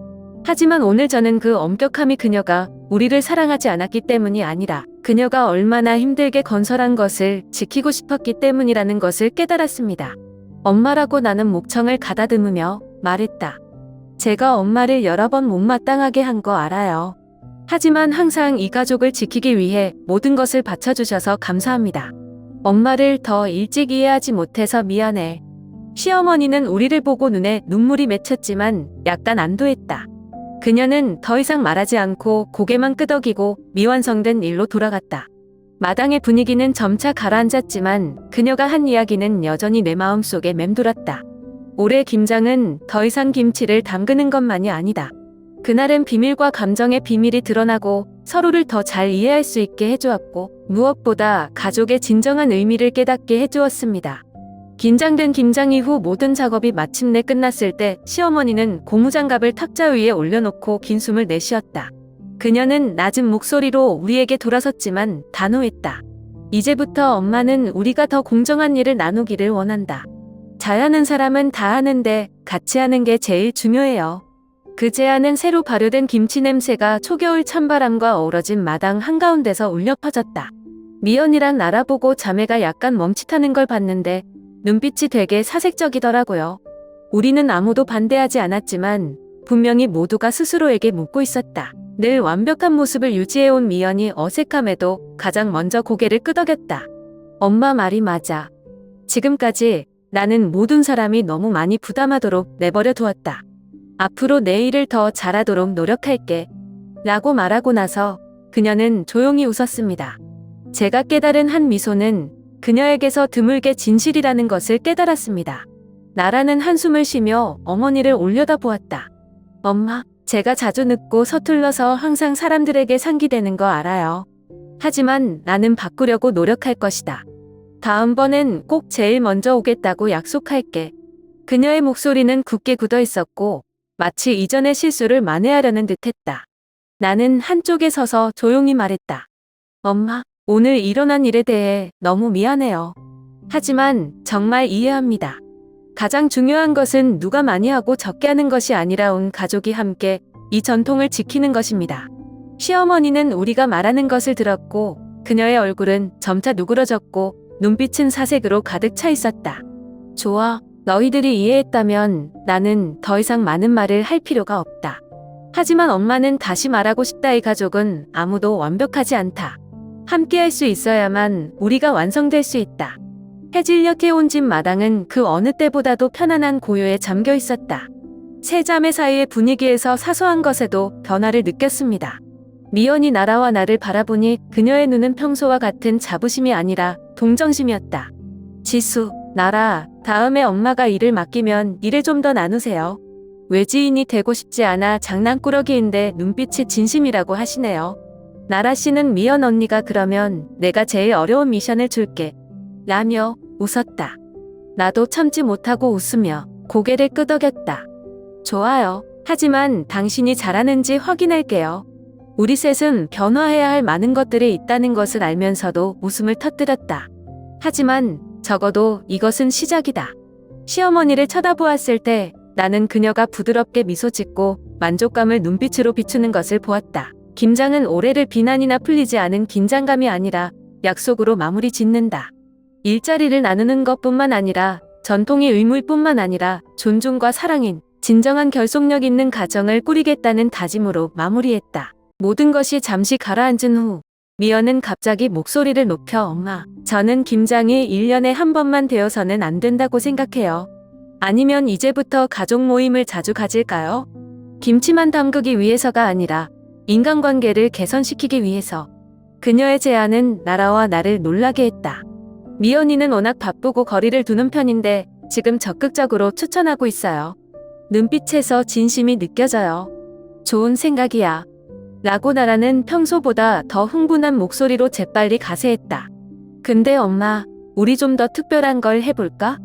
하지만 오늘 저는 그 엄격함이 그녀가 우리를 사랑하지 않았기 때문이 아니라 그녀가 얼마나 힘들게 건설한 것을 지키고 싶었기 때문이라는 것을 깨달았습니다. 엄마라고 나는 목청을 가다듬으며 말했다. 제가 엄마를 여러 번 못마땅하게 한 거 알아요. 하지만 항상 이 가족을 지키기 위해 모든 것을 바쳐주셔서 감사합니다. 엄마를 더 일찍 이해하지 못해서 미안해. 시어머니는 우리를 보고 눈에 눈물이 맺혔지만 약간 안도했다. 그녀는 더 이상 말하지 않고 고개만 끄덕이고 미완성된 일로 돌아갔다. 마당의 분위기는 점차 가라앉았지만 그녀가 한 이야기는 여전히 내 마음속에 맴돌았다. 올해 김장은 더 이상 김치를 담그는 것만이 아니다. 그날은 비밀과 감정의 비밀이 드러나고 서로를 더 잘 이해할 수 있게 해주었고 무엇보다 가족의 진정한 의미를 깨닫게 해주었습니다. 긴장된 김장 이후 모든 작업이 마침내 끝났을 때 시어머니는 고무장갑을 탁자 위에 올려놓고 긴 숨을 내쉬었다. 그녀는 낮은 목소리로 우리에게 돌아섰지만 단호했다. 이제부터 엄마는 우리가 더 공정한 일을 나누기를 원한다. 잘하는 사람은 다 하는데 같이 하는 게 제일 중요해요. 그 제안은 새로 발효된 김치 냄새가 초겨울 찬바람과 어우러진 마당 한가운데서 울려 퍼졌다. 미연이랑 알아보고 자매가 약간 멈칫하는 걸 봤는데 눈빛이 되게 사색적이더라고요. 우리는 아무도 반대하지 않았지만 분명히 모두가 스스로에게 묻고 있었다. 늘 완벽한 모습을 유지해온 미연이 어색함에도 가장 먼저 고개를 끄덕였다. 엄마 말이 맞아. 지금까지 나는 모든 사람이 너무 많이 부담하도록 내버려 두었다. 앞으로 내 일을 더 잘하도록 노력할게. 라고 말하고 나서 그녀는 조용히 웃었습니다. 제가 깨달은 한 미소는 그녀에게서 드물게 진실이라는 것을 깨달았습니다. 나라는 한숨을 쉬며 어머니를 올려다보았다. 엄마, 제가 자주 늦고 서툴러서 항상 사람들에게 상기되는 거 알아요. 하지만 나는 바꾸려고 노력할 것이다. 다음번엔 꼭 제일 먼저 오겠다고 약속할게. 그녀의 목소리는 굳게 굳어 있었고 마치 이전의 실수를 만회하려는 듯했다. 나는 한쪽에 서서 조용히 말했다. 엄마, 오늘 일어난 일에 대해 너무 미안해요. 하지만 정말 이해합니다. 가장 중요한 것은 누가 많이 하고 적게 하는 것이 아니라 온 가족이 함께 이 전통을 지키는 것입니다. 시어머니는 우리가 말하는 것을 들었고 그녀의 얼굴은 점차 누그러졌고 눈빛은 사색으로 가득 차 있었다. 좋아, 너희들이 이해했다면 나는 더 이상 많은 말을 할 필요가 없다. 하지만 엄마는 다시 말하고 싶다. 이 가족은 아무도 완벽하지 않다. 함께 할 수 있어야만 우리가 완성될 수 있다. 해질녘에 온 집 마당은 그 어느 때보다도 편안한 고요에 잠겨 있었다. 세 자매 사이의 분위기에서 사소한 것에도 변화를 느꼈습니다. 미연이 나라와 나를 바라보니 그녀의 눈은 평소와 같은 자부심이 아니라 동정심이었다. 지수, 나라, 다음에 엄마가 일을 맡기면 일을 좀 더 나누세요. 외지인이 되고 싶지 않아 장난꾸러기인데 눈빛이 진심이라고 하시네요. 나라 씨는 미연 언니가 그러면 내가 제일 어려운 미션을 줄게. 라며 웃었다. 나도 참지 못하고 웃으며 고개를 끄덕였다. 좋아요. 하지만 당신이 잘하는지 확인할게요. 우리 셋은 변화해야 할 많은 것들이 있다는 것을 알면서도 웃음을 터뜨렸다. 하지만 적어도 이것은 시작이다. 시어머니를 쳐다보았을 때 나는 그녀가 부드럽게 미소 짓고 만족감을 눈빛으로 비추는 것을 보았다. 김장은 올해를 비난이나 풀리지 않은 긴장감이 아니라 약속으로 마무리 짓는다. 일자리를 나누는 것뿐만 아니라 전통의 의무뿐만 아니라 존중과 사랑인 진정한 결속력 있는 가정을 꾸리겠다는 다짐으로 마무리했다. 모든 것이 잠시 가라앉은 후 미연은 갑자기 목소리를 높여 엄마, 저는 김장이 1년에 한 번만 되어서는 안 된다고 생각해요. 아니면 이제부터 가족 모임을 자주 가질까요? 김치만 담그기 위해서가 아니라 인간관계를 개선시키기 위해서. 그녀의 제안은 나라와 나를 놀라게 했다. 미연이는 워낙 바쁘고 거리를 두는 편인데 지금 적극적으로 추천하고 있어요. 눈빛에서 진심이 느껴져요. 좋은 생각이야. 라고 나라는 평소보다 더 흥분한 목소리로 재빨리 가세했다. 근데 엄마, 우리 좀 더 특별한 걸 해볼까?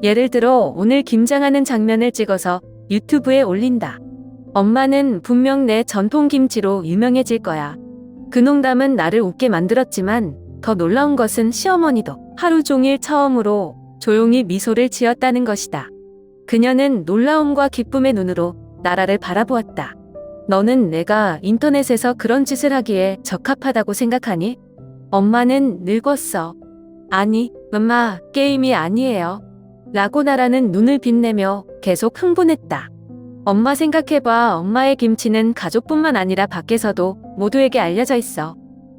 예를 들어 오늘 김장하는 장면을 찍어서 유튜브에 올린다. 엄마는 분명 내 전통 김치로 유명해질 거야. 그 농담은 나를 웃게 만들었지만 더 놀라운 것은 시어머니도 하루 종일 처음으로 조용히 미소를 지었다는 것이다. 그녀는 놀라움과 기쁨의 눈으로 나라를 바라보았다. 너는 내가 인터넷에서 그런 짓을 하기에 적합하다고 생각하니? 엄마는 늙었어. 아니, 엄마, 게임이 아니에요. 라고 나라는 눈을 빛내며 계속 흥분했다. 엄마 생각해봐. 엄마의 김치는 가족뿐만 아니라 밖에서도 모두에게 알려져 있어.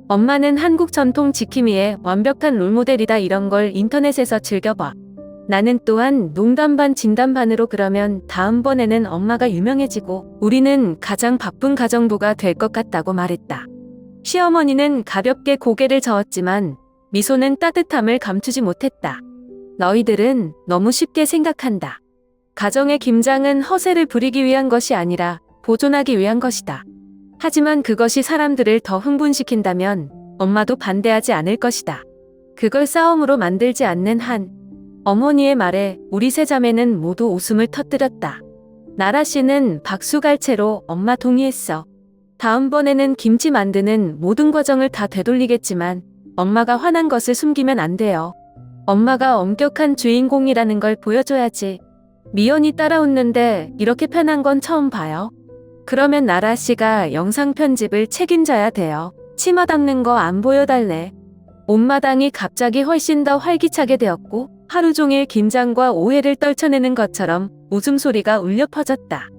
엄마는 한국 전통 지킴이의 완벽한 롤모델이다. 이런 걸 인터넷에서 즐겨봐. 나는 또한 농담 반 진담 반으로 그러면 다음번에는 엄마가 유명해지고 우리는 가장 바쁜 가정부가 될 것 같다고 말했다. 시어머니는 가볍게 고개를 저었지만 미소는 따뜻함을 감추지 못했다. 너희들은 너무 쉽게 생각한다. 가정의 김장은 허세를 부리기 위한 것이 아니라 보존하기 위한 것이다. 하지만 그것이 사람들을 더 흥분시킨다면 엄마도 반대하지 않을 것이다. 그걸 싸움으로 만들지 않는 한. 어머니의 말에 우리 세 자매는 모두 웃음을 터뜨렸다. 나라 씨는 박수갈채로 엄마 동의했어. 다음번에는 김치 만드는 모든 과정을 다 되돌리겠지만 엄마가 화난 것을 숨기면 안 돼요. 엄마가 엄격한 주인공이라는 걸 보여줘야지. 미연이 따라 웃는데 이렇게 편한 건 처음 봐요. 그러면 나라 씨가 영상 편집을 책임져야 돼요. 치마 닦는 거 안 보여달래. 온마당이 갑자기 훨씬 더 활기차게 되었고 하루 종일 긴장과 오해를 떨쳐내는 것처럼 웃음소리가 울려 퍼졌다.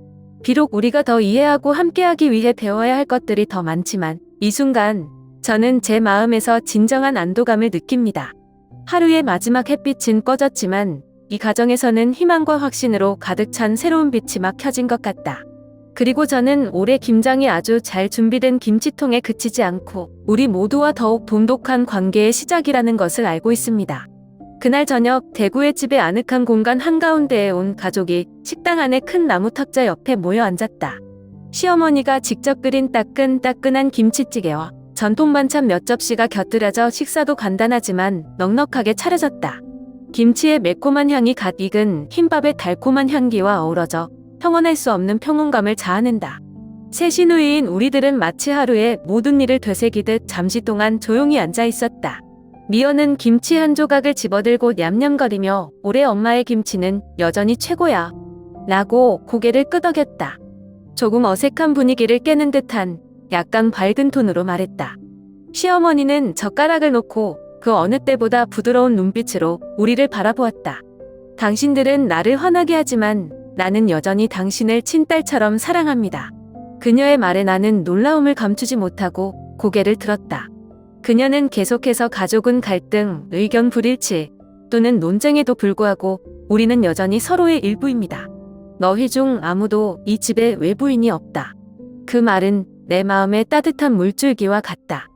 비록 우리가 더 이해하고 함께하기 위해 배워야 할 것들이 더 많지만 이 순간 저는 제 마음에서 진정한 안도감을 느낍니다. 하루의 마지막 햇빛은 꺼졌지만 이 가정에서는 희망과 확신으로 가득 찬 새로운 빛이 막 켜진 것 같다. 그리고 저는 올해 김장이 아주 잘 준비된 김치통에 그치지 않고 우리 모두와 더욱 돈독한 관계의 시작이라는 것을 알고 있습니다. 그날 저녁 대구의 집의 아늑한 공간 한가운데에 온 가족이 식당 안의 큰 나무 탁자 옆에 모여 앉았다. 시어머니가 직접 끓인 따끈따끈한 김치찌개와 전통 반찬 몇 접시가 곁들여져 식사도 간단하지만 넉넉하게 차려졌다. 김치의 매콤한 향이 갓 익은 흰밥의 달콤한 향기와 어우러져 평온할 수 없는 평온감을 자아낸다. 새 시누이인 우리들은 마치 하루의 모든 일을 되새기듯 잠시 동안 조용히 앉아 있었다. 미연은 김치 한 조각을 집어들고 냠냠거리며 올해 엄마의 김치는 여전히 최고야 라고 고개를 끄덕였다. 조금 어색한 분위기를 깨는 듯한 약간 밝은 톤으로 말했다. 시어머니는 젓가락을 놓고 그 어느 때보다 부드러운 눈빛으로 우리를 바라보았다. 당신들은 나를 화나게 하지만 나는 여전히 당신을 친딸처럼 사랑합니다. 그녀의 말에 나는 놀라움을 감추지 못하고 고개를 들었다. 그녀는 계속해서 가족은 갈등, 의견 불일치 또는 논쟁에도 불구하고 우리는 여전히 서로의 일부입니다. 너희 중 아무도 이 집에 외부인이 없다. 그 말은 내 마음의 따뜻한 물줄기와 같다.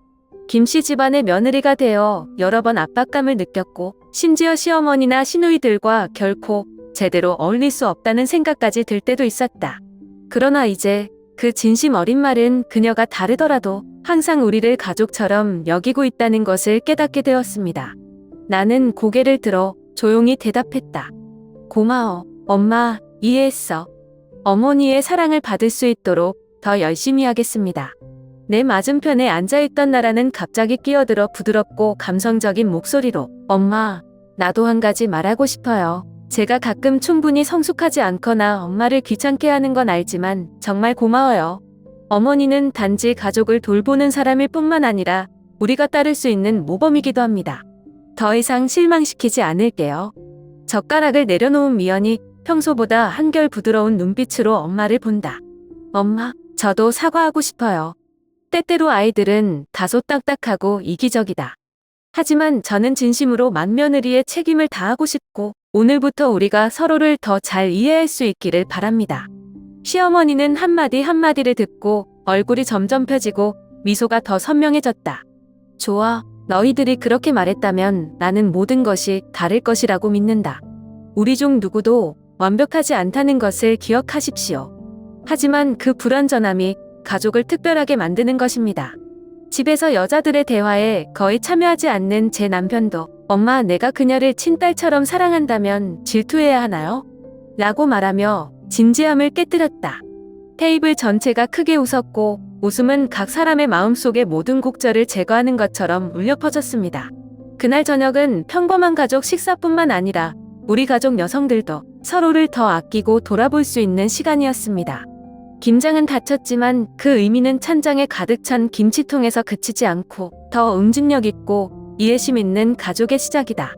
김씨 집안의 며느리가 되어 여러 번 압박감을 느꼈고 심지어 시어머니나 시누이들과 결코 제대로 어울릴 수 없다는 생각까지 들 때도 있었다. 그러나 이제 그 진심 어린 말은 그녀가 다르더라도 항상 우리를 가족처럼 여기고 있다는 것을 깨닫게 되었습니다. 나는 고개를 들어 조용히 대답했다. 고마워, 엄마, 이해했어. 어머니의 사랑을 받을 수 있도록 더 열심히 하겠습니다. 내 맞은편에 앉아있던 나라는 갑자기 끼어들어 부드럽고 감성적인 목소리로 엄마, 나도 한 가지 말하고 싶어요. 제가 가끔 충분히 성숙하지 않거나 엄마를 귀찮게 하는 건 알지만 정말 고마워요. 어머니는 단지 가족을 돌보는 사람일 뿐만 아니라 우리가 따를 수 있는 모범이기도 합니다. 더 이상 실망시키지 않을게요. 젓가락을 내려놓은 미연이 평소보다 한결 부드러운 눈빛으로 엄마를 본다. 엄마, 저도 사과하고 싶어요. 때때로 아이들은 다소 딱딱하고 이기적이다. 하지만 저는 진심으로 맏며느리의 책임을 다하고 싶고 오늘부터 우리가 서로를 더 잘 이해할 수 있기를 바랍니다. 시어머니는 한마디 한마디를 듣고 얼굴이 점점 펴지고 미소가 더 선명해졌다. 좋아, 너희들이 그렇게 말했다면 나는 모든 것이 다를 것이라고 믿는다. 우리 중 누구도 완벽하지 않다는 것을 기억하십시오. 하지만 그 불완전함이 가족을 특별하게 만드는 것입니다. 집에서 여자들의 대화에 거의 참여하지 않는 제 남편도 엄마, 내가 그녀를 친딸처럼 사랑한다면 질투해야 하나요? 라고 말하며 진지함을 깨뜨렸다. 테이블 전체가 크게 웃었고 웃음은 각 사람의 마음속의 모든 곡절을 제거하는 것처럼 울려 퍼졌습니다. 그날 저녁은 평범한 가족 식사뿐만 아니라 우리 가족 여성들도 서로를 더 아끼고 돌아볼 수 있는 시간이었습니다. 김장은 다쳤지만 그 의미는 찬장에 가득 찬 김치통에서 그치지 않고 더 응집력 있고 이해심 있는 가족의 시작이다.